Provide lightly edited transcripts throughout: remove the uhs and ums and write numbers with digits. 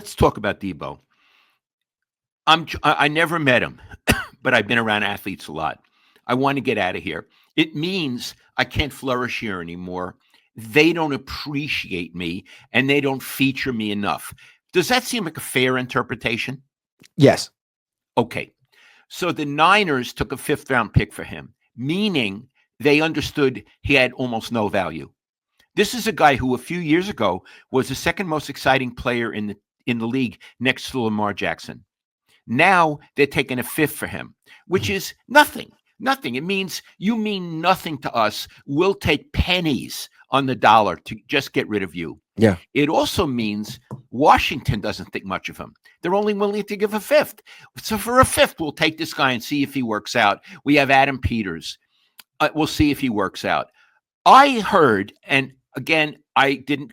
let's talk about Deebo. I never met him, but I've been around athletes a lot. I want to get out of here. It means I can't flourish here anymore. They don't appreciate me and they don't feature me enough. Does that seem like a fair interpretation? Yes. Okay. So the Niners took a fifth round pick for him, meaning they understood he had almost no value. This is a guy who a few years ago was the second most exciting player in the league next to Lamar Jackson. Now they're taking a fifth for him, which is nothing. Nothing. It means you mean nothing to us. We'll take pennies on the dollar to just get rid of you. Yeah. It also means Washington doesn't think much of him. They're only willing to give a fifth. So for a fifth, we'll take this guy and see if he works out. We have Adam Peters. We'll see if he works out. I heard, and again, I didn't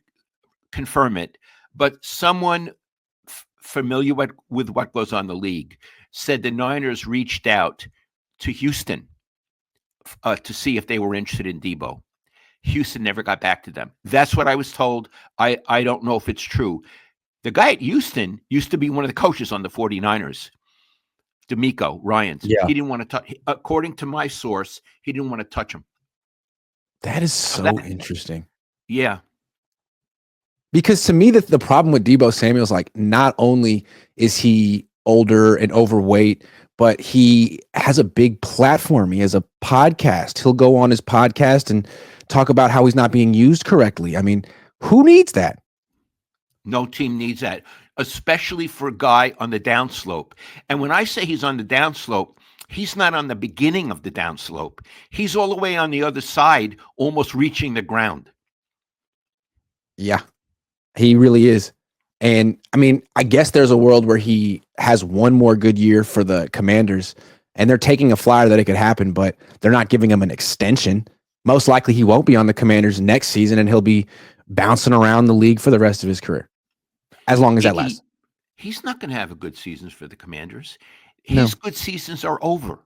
confirm it, but someone familiar with what goes on in the league said the Niners reached out to Houston to see if they were interested in Deebo. Houston never got back to them. That's what I was told. I don't know if it's true. The guy at Houston used to be one of the coaches on the 49ers, D'Amico Ryans. Yeah. He didn't want to touch, according to my source, he didn't want to touch him. That is so interesting. Yeah. Because to me, the problem with Deebo Samuel is like, not only is he older and overweight, but he has a big platform. He has a podcast. He'll go on his podcast and talk about how he's not being used correctly. I mean, who needs that? No team needs that, especially for a guy on the downslope. And when I say he's on the downslope, he's not on the beginning of the downslope. He's all the way on the other side, almost reaching the ground. Yeah, he really is. And I mean, I guess there's a world where he has one more good year for the Commanders and they're taking a flyer that it could happen, but they're not giving him an extension. Most likely he won't be on the Commanders next season and he'll be bouncing around the league for the rest of his career, as long as that lasts. He's not going to have a good seasons for the Commanders. His good seasons are over.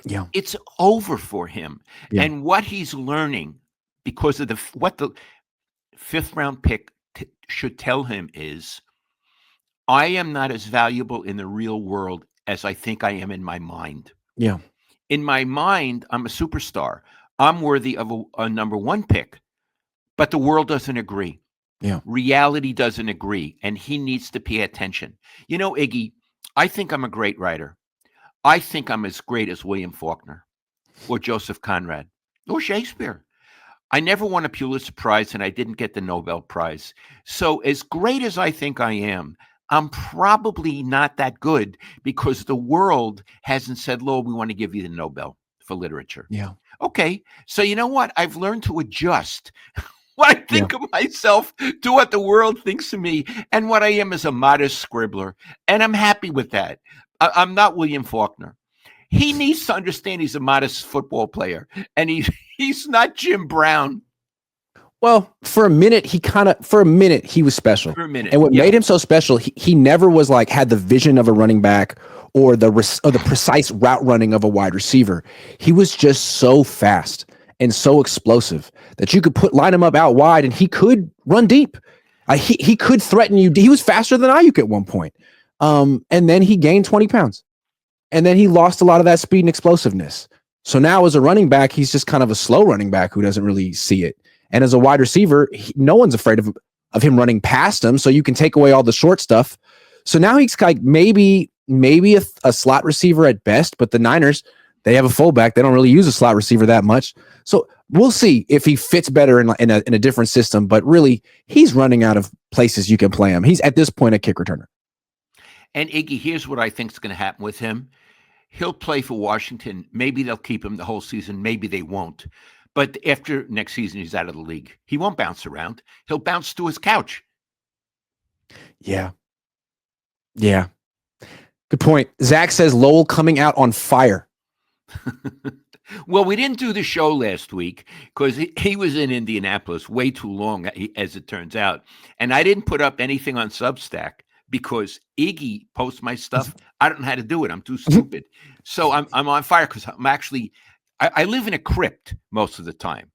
Yeah. It's over for him. Yeah. And what he's learning because of what the fifth round pick should tell him is, I am not as valuable in the real world as I think I am in my mind. Yeah. In my mind, I'm a superstar. I'm worthy of a number one pick, but the world doesn't agree. Yeah. Reality doesn't agree, and he needs to pay attention. You know, Iggy, I think I'm a great writer. I think I'm as great as William Faulkner or Joseph Conrad or Shakespeare. I never won a Pulitzer Prize and I didn't get the Nobel Prize. So as great as I think I am, I'm probably not that good because the world hasn't said, Lord, we want to give you the Nobel for literature. Yeah. Okay. So you know what? I've learned to adjust what I think of myself to what the world thinks of me. And what I am is a modest scribbler. And I'm happy with that. I'm not William Faulkner. He needs to understand he's a modest football player, and he's not Jim Brown. Well, for a minute, he was special. For a minute. And what made him so special, he never was like, had the vision of a running back or the precise route running of a wide receiver. He was just so fast and so explosive that you could line him up out wide and he could run deep. He could threaten you. He was faster than Ayuk at one point. And then he gained 20 pounds. And then he lost a lot of that speed and explosiveness. So now as a running back, he's just kind of a slow running back who doesn't really see it. And as a wide receiver, no one's afraid of him running past him. So you can take away all the short stuff. So now he's like maybe a slot receiver at best, but the Niners, they have a fullback. They don't really use a slot receiver that much. So we'll see if he fits better in a different system. But really, he's running out of places you can play him. He's at this point a kick returner. And Iggy, here's what I think is going to happen with him. He'll play for Washington. Maybe they'll keep him the whole season. Maybe they won't. But after next season, he's out of the league. He won't bounce around. He'll bounce to his couch. Yeah. Yeah. Good point. Zach says Lowell coming out on fire. Well, we didn't do the show last week because he was in Indianapolis way too long, as it turns out. And I didn't put up anything on Substack because Iggy posts my stuff. I don't know how to do it. I'm too stupid. So I'm on fire because I'm actually, I live in a crypt most of the time.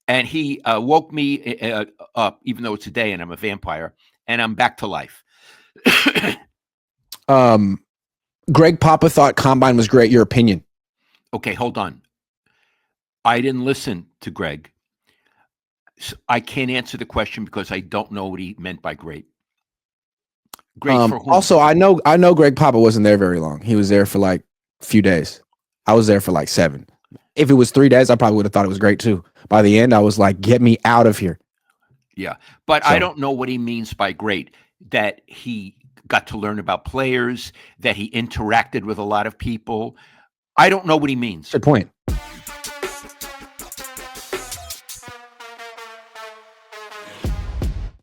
And he woke me up, even though it's a day and I'm a vampire, and I'm back to life. Greg Papa thought Combine was great. Your opinion? Okay, hold on. I didn't listen to Greg. So I can't answer the question because I don't know what he meant by great. Great for whom? Also, I know Greg Papa wasn't there very long. He was there for like a few days. I was there for like 7. If it was 3 days, I probably would have thought it was great too. By the end, I was like, get me out of here. Yeah, but I don't know what he means by great. That he got to learn about players, that he interacted with a lot of people. I don't know what he means. Good point.